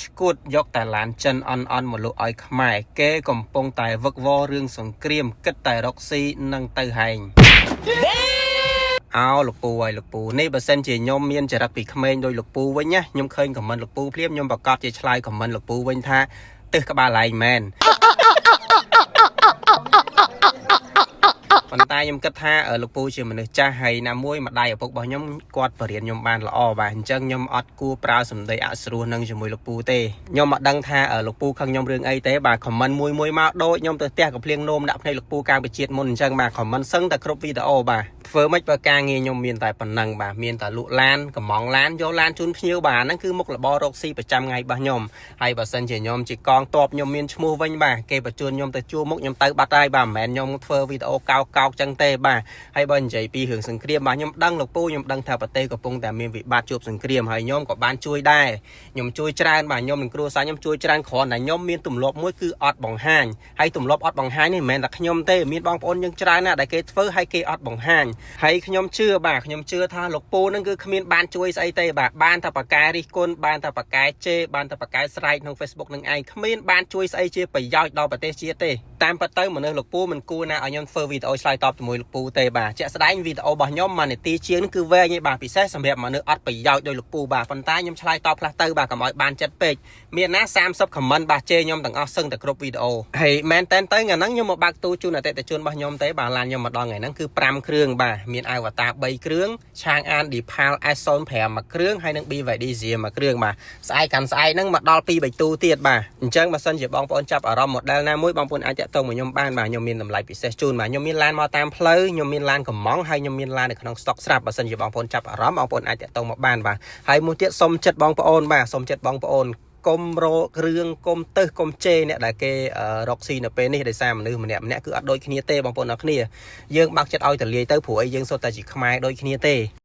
ឈួតយកតែឡានចិនអន់មកលក់ឲ្យខ្មែរគេកំពុងតែវឹកវររឿងសង្គ្រាមគិតតែរកស៊ីនឹងទៅហែងលោកពូហើយលោកពូនេះបើសិនជាខ្ញុំមានចរិតពីក្មេងដោយលោកពូវិញណាខ្ញុំឃើញខមមិនលោកពូភ្លាមខ្ញុំប្រកាសជាឆ្លើយខមមិនលោកពូវិញថាទឹះក្បាលឯងមែនប៉ុន្តែខ្ញុំគិតថាលោកពូជាមនុស្សចាស់ហើយណាមួយម្ដាយឪពុករបស់ខ្ញុំគាត់បរៀនខ្ញុំបានល្អបាទអញ្ចឹងខ្ញុំអត់គួរប្រើសម្ដីអស្រួលនឹងជាមួយលោកពូទេខ្ញុំមិនដឹងថាលោកពូខឹងខ្ញុំរឿងអីទេបាទខមមិនមួយមកដូចខ្ញុំទៅផ្ទះកំភ្លៀងនោមដាក់ភ្នែកលោកពូកាលពីជាតិមុនអញ្ចឹងបាទខមមិនសឹងតែគ្រប់វីដេអូបាទធ្វើមិនបើការងារខ្ញុំមានតែប៉ុណ្ណឹងបាទមានតែលក់ឡានកំងឡានយកឡានជូនភ្ញៀវបាទហ្នឹងគឺមុខរបររកស៊ីប្រចាំថ្ងៃរបស់ខ្ញុំហើយបើសិនជាខ្ញុំជាកងតបខ្ញុំមានឈ្មោះវិញបាទគេបញ្ជូនខ្ញុំទៅជួមុខខ្ញុំទៅបាត់ហើយបាទមិនមែនខ្ញុំធ្វើវីដេអូកោកចឹងទេបាទហើយបើនិយាយពីរឿងសង្គ្រាមបាទខ្ញុំដឹងលោកពូខ្ញុំដឹងថាប្រទេសកំពុងតែមានវិបត្តិជួបសង្គ្រាមហើយខ្ញុំក៏បានជួយដែរខ្ញុំជួយច្រើនបាទខ្ញុំនិងគ្រួសារខ្ញុំជួយច្រើនគ្រាន់តែខ្ញុំមានទម្លាប់មួយគឺអត់បង្ហាញហើយទម្លាប់អត់បង្ហាញនេះមិនមែនតែខ្ញុំទេមានបងប្អូនយើងច្រើនណាស់ដែលគេធ្វើហើយគេអត់បង្ហាញហើយខ្ញុំជឿបាទខ្ញុំជឿថាលោកពូនឹងគឺគ្មានបានជួយស្អីទេបាទបានតែបកកែរិះគន់បានតែបកកែជេរបានតែបកកែស្រែកក្នុង Facebook នឹងឯងគ្មានបានជួយស្អីជាប្រយោជន៍ដល់ប្រទេសជាតិទេតាមពិតទៅមនុស្សលោកពូមិនគួរណាឲ្យខ្ញុំធ្វើវីដេអូឆ្លើយតបជាមួយលោកពូទេបាទជាក់ស្ដែងវីដេអូរបស់ខ្ញុំមួយនាទីជាងនេះគឺវែងឯងបាទពិសេសសម្រាប់មនុស្សអត់ប្រយោជន៍ដោយលោកពូបាទប៉ុន្តែខ្ញុំឆ្លើយតបខ្លះទៅបាទកុំឲ្យបានចិត្តពេកមានណា30 comment បាទជេរខ្ញុំទាំងអស់សឹងតែគ្រប់វីដេអូហើយមែនតែនទៅថ្ងៃហ្នឹងខ្ញុំមកបើកទូជូនអតិថិជនរបស់ខ្ញុំទេបាទឡានខ្ញុំមកដល់ថ្ងៃហ្នឹងគឺ5គ្រឿងបាទមានអាវតា3គ្រឿងឆាងអាន Dipal S05 មួយគ្រឿងហើយនិង BYD Zia មួយគ្រឿងបាទស្អែកកាន់ស្អែកហ្នឹងមកដល់2 3ទូទៀតបាទអញ្ចឹងបើសិនជាបងប្អូនចាប់អារម្មណ៍ model ណាមួយបងប្អូនអាចតាក់ទងមកខ្ញុំបានបាទខ្ញុំមានតម្លៃពិសេសជូនបាទខ្ញុំមានឡានមកតាមផ្លូវខ្ញុំមានឡានកំងហើយខ្ញុំមានឡាននៅក្នុង stock ស្រាប់បើសិនជាបងប្អូនចាប់អារម្មណ៍បងប្អូនអាចតាក់ទងមកបានបាទហើយមួយទៀតសុំចិត្តបងប្អូនបាទសុំចិត្តបងប្អូនកុំរករឿងកុំទឹះកុំជេរអ្នកដែលគេរកស៊ីនៅពេលនេះដោយសារមនុស្សម្នាក់គឺអត់ដូចគ្នាទេបងប្អូនអរគ្នាយើងបើកចិត្តឲ្យតលាយទៅព្រោះអីយើងសុទ្ធតែជាខ្មែរដូចគ្នាទេ